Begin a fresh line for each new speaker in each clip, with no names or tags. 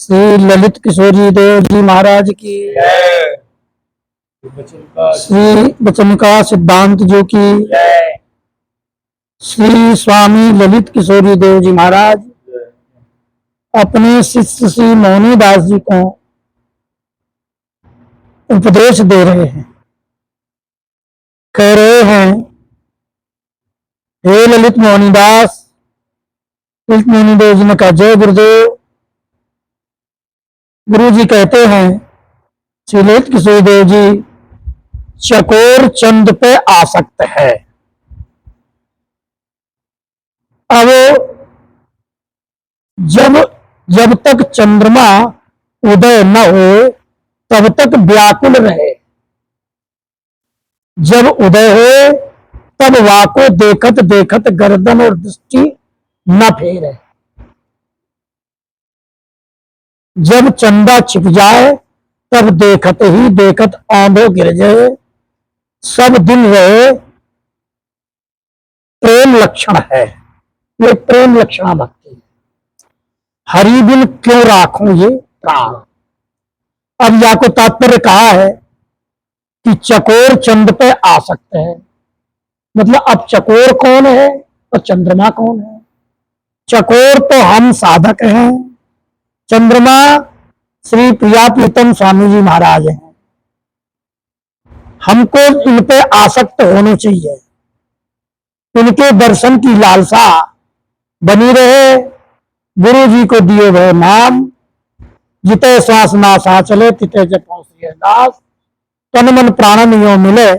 श्री ललित किशोरी देव जी महाराज की, श्री वचन का सिद्धांत जी की, श्री स्वामी ललित किशोरी देव जी महाराज अपने शिष्य श्री मोहनी दास जी को उपदेश दे रहे हैं। कह रहे हैं, हे ललित मोहनी दास। ललित मोहनी देव जी ने कहा, जय गुरुदेव। गुरु जी कहते हैं, श्री ललित किशोर देव जी चकोर चंद पे आसक्त है। अब जब तक चंद्रमा उदय न हो तब तक व्याकुल रहे, जब उदय हो तब वाको देखत देखत गर्दन और दृष्टि न फेरे। जब चंदा छिप जाए तब देखत ही देखत आंधो गिर जाए। सब दिन रहे प्रेम लक्षण है, ये प्रेम लक्षणा भक्ति है। हरि बिन क्यों राखूं ये प्राण। अब या को तात्पर्य कहा है कि चकोर चंद पे आसक्त है, मतलब अब चकोर कौन है और चंद्रमा कौन है। चकोर तो हम साधक हैं, चंद्रमा श्री प्रिया प्रीतम स्वामी जी महाराज हैं। हमको इन पे आसक्त होने चाहिए, इनके दर्शन की लालसा बनी रहे। गुरु जी को दिए हुए नाम, जिते श्वास नासा चले तिते जपो श्री दास। तन मन प्राणन यो मिले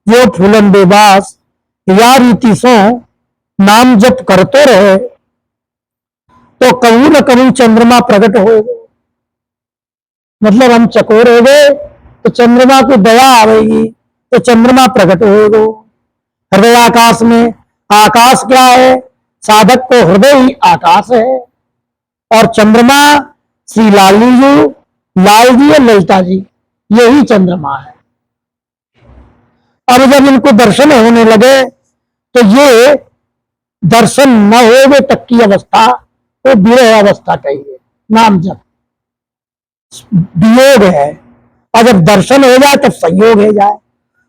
यो फूलन बेबास। या रीति सो नाम जप करते रहे तो कभी न कभी चंद्रमा प्रकट होगा। मतलब हम चकोर हो गए तो चंद्रमा को दया आवेगी तो चंद्रमा प्रकट होगा। हृदय आकाश में, आकाश क्या है? साधक को हृदय ही आकाश है। और चंद्रमा श्री लाली जी, लाल जी और ललिता जी, यही चंद्रमा है। अब जब इनको दर्शन होने लगे तो ये दर्शन न होवे तक की अवस्था वो विरह अवस्था कहिए, नाम जप वियोग है। और जब दर्शन हो जाए तब संयोग हो जाए।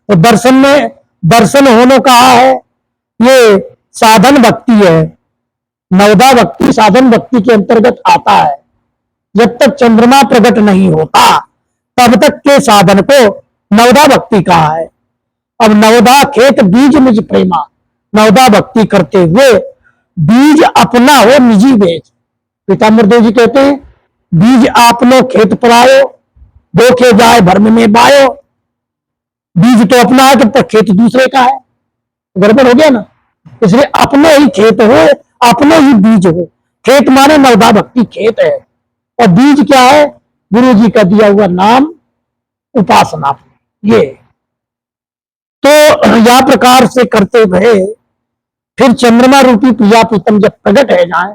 तो दर्शन में, दर्शन होने कहा है, ये साधन भक्ति है। नवदा भक्ति साधन भक्ति के अंतर्गत आता है। जब तक चंद्रमा प्रकट नहीं होता तब तक के साधन को नवदा भक्ति कहा है। अब नवदा खेत बीज निज प्रेमा, नवदा भक्ति करते हुए बीज अपना हो निजी बेच। पीताम्बर देव जी कहते हैं, बीज आपनो खेत परायो, बोखे जाए भर्म में बायो। बीज तो अपना है, तब तक खेत दूसरे का है, गड़बड़ हो गया ना। इसलिए अपने ही खेत हो, अपने ही बीज हो। खेत माने नवदा भक्ति खेत है, और बीज क्या है? गुरु जी का दिया हुआ नाम, उपासना। ये तो या प्रकार से करते हुए फिर चंद्रमा रूपी प्रिया प्रीतम जब प्रकट है जाए,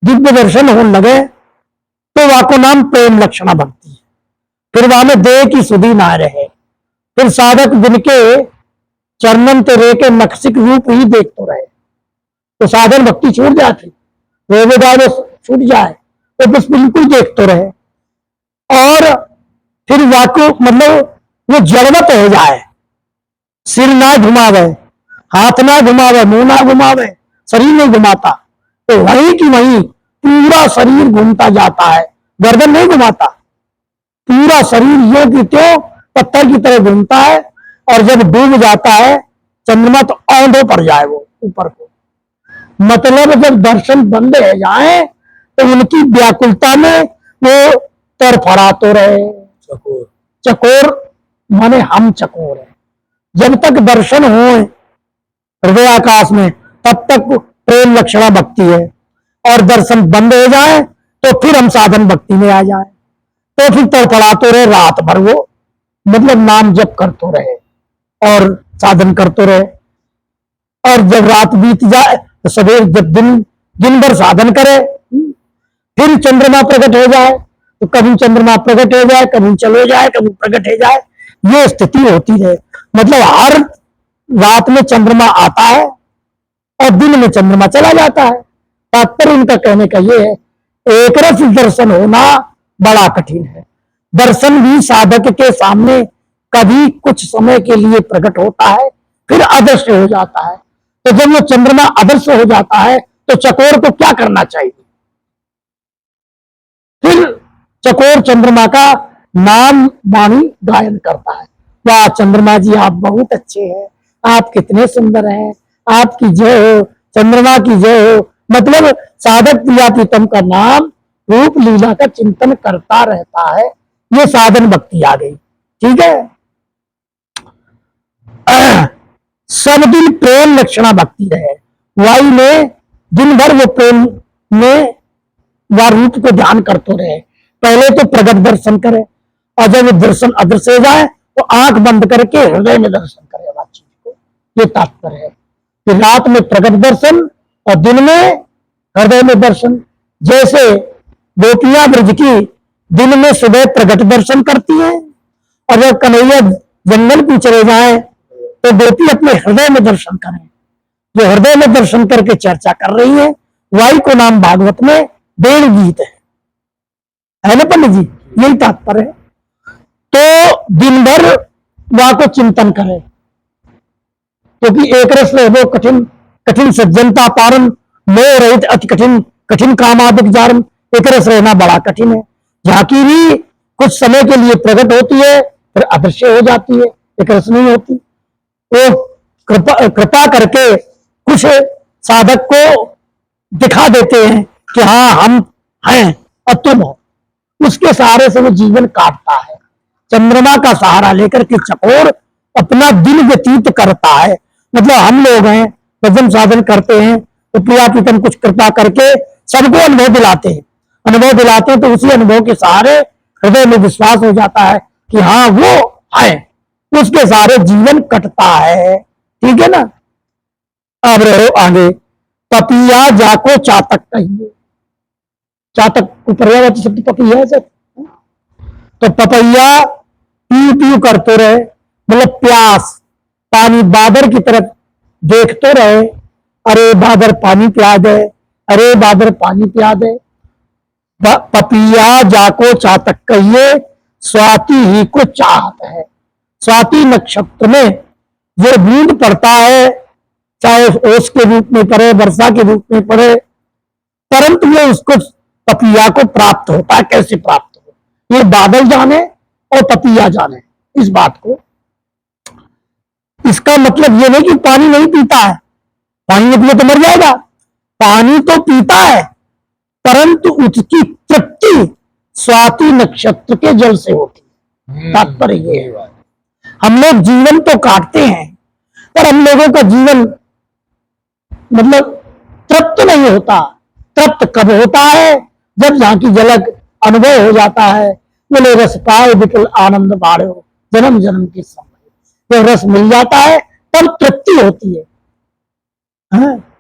दिव्य दर्शन होने लगे तो वाको नाम प्रेम लक्षणा भक्ति है। फिर वहां में देह की सुधि ना रहे। फिर साधक जिनके चरणन ते रे के नक्सिक रूप ही देखते रहे तो साधन भक्ति छूट जाती, रोगेदार छूट जाए तो बस बिल्कुल देखते रहे। और फिर वाको मतलब वो जड़वत हो जाए, सिर ना घुमावे, हाथ ना घुमावे, मुंह ना घुमावे, शरीर नहीं घुमाता, तो वहीं की वहीं पूरा शरीर घूमता जाता है। गर्दन नहीं घुमाता, पूरा शरीर यो की त्यों पत्थर की तरह घूमता है। और जब डूब जाता है चंद्रमा तो औंधो पर जाए वो ऊपर को। मतलब जब दर्शन बंद हो जाए तो उनकी व्याकुलता में वो तरफड़ाते रहे। चकोर, चकोर माने हम चकोर है। जब तक दर्शन हो हृदय आकाश में तब तक प्रेम लक्षणा भक्ति है। और दर्शन बंद हो जाए तो फिर हम साधन भक्ति में आ जाए, तो फिर तड़फड़ाते रहे रात भर वो, मतलब नाम जप करते रहे और साधन करते रहे। और जब रात बीत जाए तो सवेर जब दिन भर साधन करे, फिर चंद्रमा प्रकट हो जाए तो कभी चंद्रमा प्रकट हो जाए, कभी चले जाए, कभी प्रकट हो जाए, ये स्थिति होती है। मतलब हर रात में चंद्रमा आता है और दिन में चंद्रमा चला जाता है। तात्पर्य इनका कहने का ये है एक रस दर्शन होना बड़ा कठिन है। दर्शन भी साधक के सामने कभी कुछ समय के लिए प्रकट होता है, फिर अदृश्य हो जाता है। तो जब वो चंद्रमा अदृश्य हो जाता है तो चकोर को क्या करना चाहिए? फिर चकोर चंद्रमा का नाम वाणी गायन करता है। वाह चंद्रमा जी, आप बहुत अच्छे हैं, आप कितने सुंदर हैं, आपकी जय हो, चंद्रमा की जय हो। मतलब साधक प्रिया प्रीतम का नाम रूप लीला का चिंतन करता रहता है। ये साधन भक्ति आ गई। ठीक है। सब दिन प्रेम लक्षणा भक्ति रहे। वायु में दिन भर वो प्रेम में व रूप को ध्यान करते रहे। पहले तो प्रगट दर्शन करे, और जब दर्शन अदृश्य हो जाए तो आंख बंद करके हृदय में दर्शन करे बात चीज को। ये तात्पर्य है कि रात में प्रगट दर्शन और दिन में हृदय में दर्शन। जैसे गोपियां ब्रज की दिन में सुबह प्रगट दर्शन करती हैं, और जब कन्हैया जंगल की चले जाए तो गोपी अपने हृदय में दर्शन करें। जो हृदय में दर्शन करके चर्चा कर रही है, वायु को नाम भागवत में वेणु गीत है ना पंडित जी? यही तात्पर्य है। तो दिन भर वहां को चिंतन करें, क्योंकि एक रस वो कठिन कठिन सज्जनता पारन मोह रहित अति कठिन कठिन कामादिक जारन। एक रस रहना बड़ा कठिन है। झांकी भी कुछ समय के लिए प्रकट होती है, फिर अदृश्य हो जाती है, एक रस नहीं होती। वो कृपा करके कुछ साधक को दिखा देते हैं कि हाँ हम हैं और तुम हो, उसके सहारे से वो जीवन काटता है। चंद्रमा का सहारा लेकर के चकोर अपना दिन व्यतीत करता है। मतलब हम लोग हैं, भजन साधन करते हैं तो प्रिया प्रीतम कुछ कृपा करके सबको अनुभव दिलाते हैं। अनुभव दिलाते हैं तो उसी अनुभव के सहारे हृदय में विश्वास हो जाता है कि हाँ वो है, उसके सहारे जीवन कटता है। ठीक है ना। अब रहो आगे। पपिया जाको चातक कहिए। चातक को पर्यायवाची शब्द पपिया है सर। तो पपैया पीऊ पीऊ करते रहे, मतलब प्यास, पानी बादर की तरफ देखते रहे। अरे बादर पानी पिला दे, अरे बादर पानी पिला दे। पपिया जाको चातक कहिए, स्वाति ही को चाहत है। स्वाति नक्षत्र में जो बूंद पड़ता है, चाहे ओस के रूप में पड़े, वर्षा के रूप में पड़े, परंतु वो उसको पपिया को प्राप्त होता है। कैसे प्राप्त हो, ये बादल जाने और पपिया जाने इस बात को। इसका मतलब ये नहीं कि पानी नहीं पीता है, पानी नहीं पिए तो मर जाएगा। पानी तो पीता है, परंतु उसकी तृप्ति स्वाति नक्षत्र के जल से होती है। तात्पर्य ये है। हम लोग जीवन तो काटते हैं, पर हम लोगों का जीवन मतलब तृप्त नहीं होता। तृप्त कब होता है? जब जहां की झलक अनुभव हो जाता है। बोले रस पाए विपुल आनंद बाढ़ो, जन्म जन्म की समय। जब रस मिल जाता है तब तृप्ति होती है।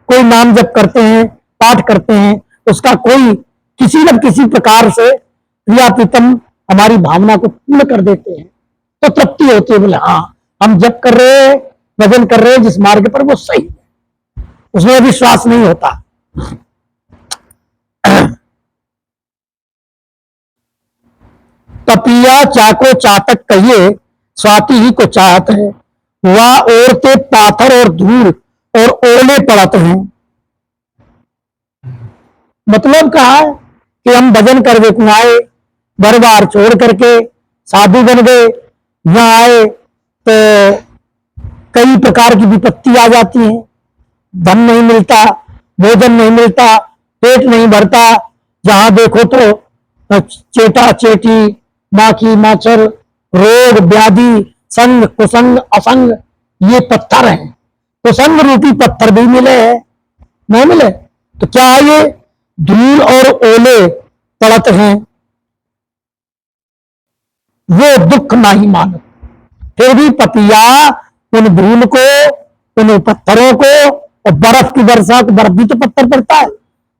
कोई नाम जप करते हैं, पाठ करते हैं, उसका कोई किसी न किसी प्रकार से प्रिया प्रीतम हमारी भावना को पूर्ण कर देते हैं तो तृप्ति होती है। बोले हाँ हम जप कर रहे हैं, भजन कर रहे हैं जिस मार्ग पर, वो सही है, उसमें विश्वास नहीं होता। पपिया चाको चातक कहिए, स्वाति ही को चाहत है। वह औरते पाथर और धूल और ओले पड़त हैं। मतलब कहा कि हम भजन करने को आए, घर बार छोड़ करके साधु बन गए, यहाँ आए तो कई प्रकार की विपत्ति आ जाती है। धन नहीं मिलता, भोजन नहीं मिलता, पेट नहीं भरता, जहां देखो तो चेटा चेटी, माखी माछर, रोग व्याधि, संग कुसंग असंग, ये पत्थर हैं। कुसंग रूपी पत्थर भी मिले हैं, नहीं मिले तो क्या ये धूल और ओले पड़त हैं, वो दुख नहीं मानत। फिर भी पपिया उन धूल को, उन पत्थरों को, और बर्फ की वर्षा को, बर्फ भी तो पत्थर पड़ता है,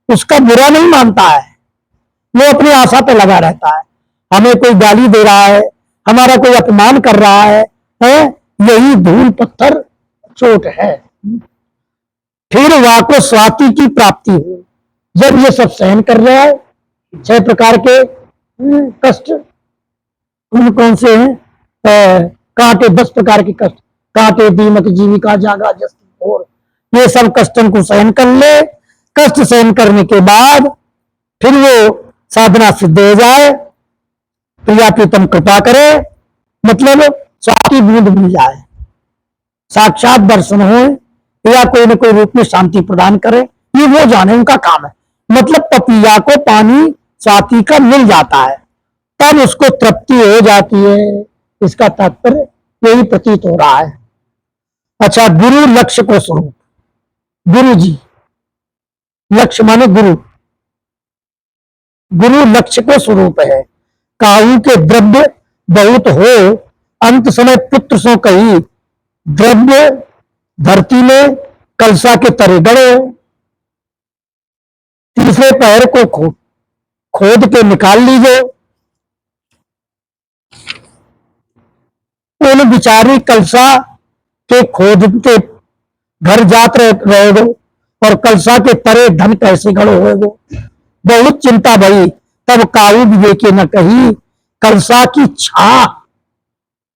उसका बुरा नहीं मानता है। वो अपनी आशा पे लगा रहता है। हमें कोई गाली दे रहा है, हमारा कोई अपमान कर रहा है, यही धूल पत्थर चोट है। फिर वहां को स्वाति की प्राप्ति हो। जब ये सब सहन कर रहा है 6 प्रकार के कष्ट कौन कौन से हैं? कांटे, 10 प्रकार के कष्ट, कांटे, दीमक, जीविका, जागा, जस और ये सब कष्टों को सहन कर ले। कष्ट सहन करने के बाद फिर वो साधना सिद्ध हो जाए, प्रिया प्रीतम कृपा करे, मतलब स्वाति बूंद मिल जाए, साक्षात दर्शन हो या कोई न कोई रूप में शांति प्रदान करे, ये वो जाने, उनका काम है। मतलब पपिया को पानी स्वाति का मिल जाता है, तब उसको तृप्ति हो जाती है, इसका तात्पर्य यही प्रतीत हो रहा है। अच्छा, गुरु लक्ष्य को स्वरूप, गुरु जी, लक्ष्य माने गुरु, गुरु लक्ष्य को स्वरूप है। काहू के द्रव्य बहुत हो, अंत समय पुत्र सो कही, द्रव्य धरती में कलसा के तरे गड़े, तीसरे पैर को खोद के निकाल लीजिए, उन बिचारी कलसा के खोद के घर जात रहे गो, और कलसा के तरे धन कैसे गड़ो हो गो। बहुत चिंता भई, तब काऊ विवेके न कही, कलसा की छा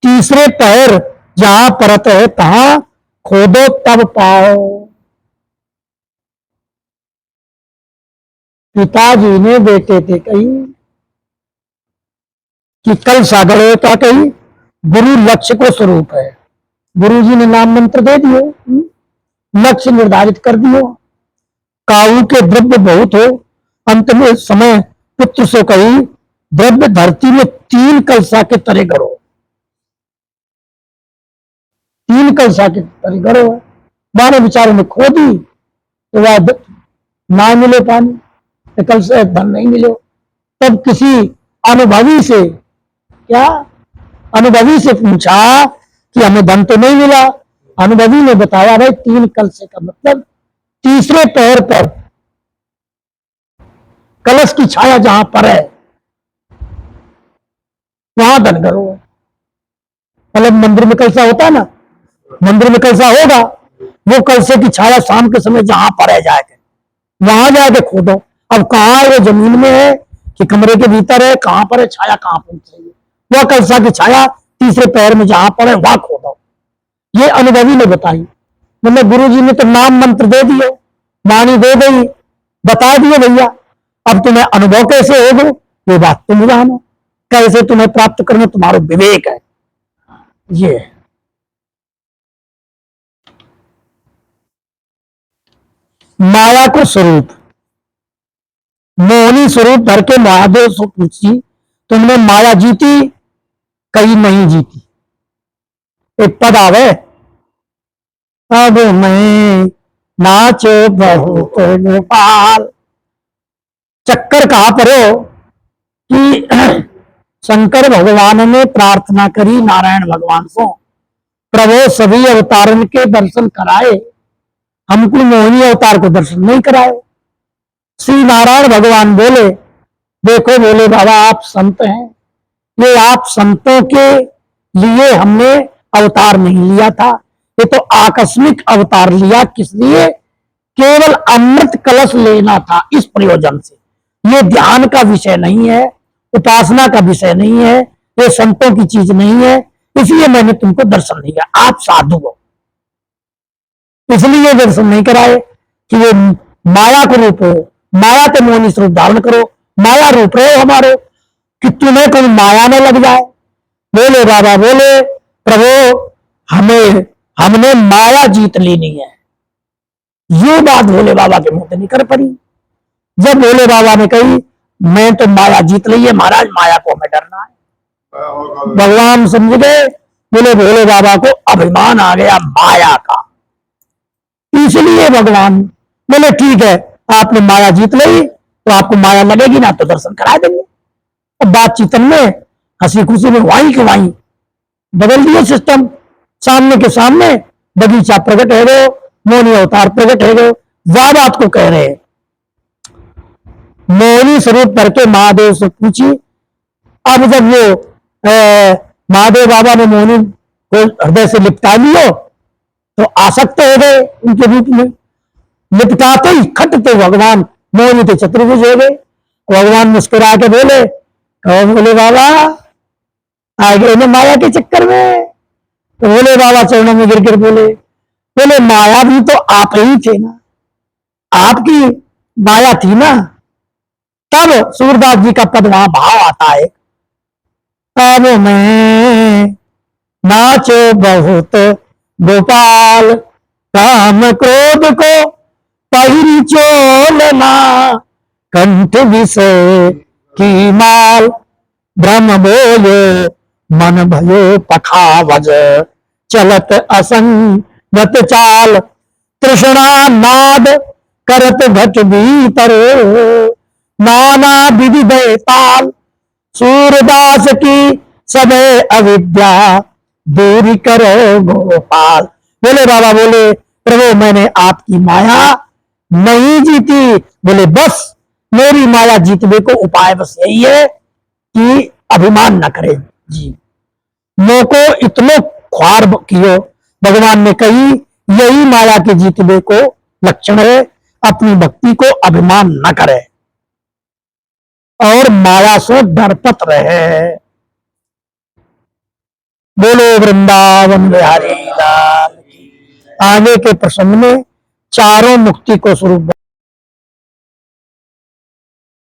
तीसरे पैर जहां परत है तहां खोदो तब पाओ। पिताजी ने बेटे थे कही कि कलसा गड़ो, क्या कही? गुरु लक्ष्य को स्वरूप है। गुरु जी ने नाम मंत्र दे दियो, लक्ष्य निर्धारित कर दियो। काऊ के द्रव्य बहुत हो, अंत में समय पुत्र सो कही, द्रव्य धरती में 3 कलसा के तरे गड़ो, 3 कलसा के तरे गड़ो। मानव विचारों में खोदी तो वह ना मिले पानी, कलसा धन नहीं मिले, तब किसी अनुभवी से, क्या अनुभवी से पूछा कि हमें धन तो नहीं मिला। अनुभवी ने बताया भाई 3 कलसे का मतलब तीसरे पैर पर कलश की छाया जहां पर है वहां धन करो। मतलब मंदिर में कलसा होता है ना, मंदिर में कलसा होगा, वो कलसे की छाया शाम के समय जहां पर है जाके वहां जाके खोदो। अब कहाँ है, वो जमीन में है कि कमरे के भीतर है, कहां पर है, छाया कहां पहुंच रही है, वह कलसा की छाया तीसरे पैर में जहां पर है वहां खोदो। ये अनुभवी ने बताई। मतलब गुरु जी ने तो नाम मंत्र दे दिए, वाणी दे दी, बता दिए भैया, अब तुम्हें अनुभव कैसे होगा ये बात तुम जानो, कैसे तुम्हें प्राप्त करना तुम्हारा विवेक है। ये माया को स्वरूप, मोहनी स्वरूप भर के महादेव से पूछी, तुमने माया जीती? कहीं नहीं जीती। एक पद आवे, अब मैं नाचो बहुत गोपाल। चक्कर कहां पर हो कि शंकर भगवान ने प्रार्थना करी नारायण भगवान को, प्रभु सभी अवतारण के दर्शन कराए, हमको मोहिनी अवतार को दर्शन नहीं कराए। श्री नारायण भगवान बोले, देखो बोले बाबा आप संत हैं, ये आप संतों के लिए हमने अवतार नहीं लिया था, ये तो आकस्मिक अवतार लिया। किस लिए? केवल अमृत कलश लेना था, इस प्रयोजन से। ये ध्यान का विषय नहीं है, उपासना का विषय नहीं है, ये संतों की चीज नहीं है, इसलिए मैंने तुमको दर्शन नहीं किया। आप साधु हो इसलिए दर्शन नहीं कराए कि वो माया को रूप हो, माया के मोहनी स्वरूप धारण करो, माया रूप रहे हमारे, कि तुम्हें कोई माया में लग जाए। बोले बाबा, बोले प्रभु हमने माया जीत लेनी है। ये बात भोले बाबा के मुंह से निकल पड़ी। जब भोले बाबा ने कही मैं तो माया जीत ली है महाराज, माया को हमें डरना है, भगवान समझ गए। बोले भोले बाबा को अभिमान आ गया माया का, इसलिए भगवान बोले ठीक है, आपने माया जीत ली तो आपको माया लगेगी ना, तो दर्शन करा देंगे। और बातचीतन में हंसी खुशी में वहीं के वहीं बदल दिए सिस्टम। सामने के सामने बगीचा प्रकट है गो, मोहनी अवतार प्रकट है गो, वह बात को कह रहे हैं। मोहनी स्वरूप करके महादेव से पूछी। अब जब वो महादेव बाबा ने मोहनी को हृदय से लिपटा लियो तो आसक्त हो गए उनके रूप में। लिपटाते ही खटते भगवान मोहनी के चतुर्भुज हो गए। भगवान मुस्कुरा के बोले, कौन? बोले बाबा आ गए ना माया के चक्कर में। तो बोले बाबा चरणों में गिर गिर बोले, बोले माया भी तो आप ही थे ना, आपकी माया थी ना। तब सूरदास जी का पद वहां भाव आता है, तब मैं नाचो बहुत गोपाल, काम क्रोध को पहिरी चोलना, कंठ विषय की माल, ब्रह्म बोलो मन भयो पखावज, चलत असंगत चाल, तृष्णा नाद करत घट भीतर, नाना विधि बेताल, सूरदास की सबे अविद्या दूरी करो गोपाल। बोले बाबा, बोले प्रभु मैंने आपकी माया नहीं जीती। बोले बस मेरी माया जीतने को उपाय बस यही है कि अभिमान न करे जी, मोको इतनो ख्वार कियो। भगवान ने कही यही माया के जीतने को लक्षण है, अपनी भक्ति को अभिमान न करे और माया से डरपत रहे। बोलो वृंदावन बिहारी लाल की। आगे के प्रसंग में चारों मुक्ति को स्वरूप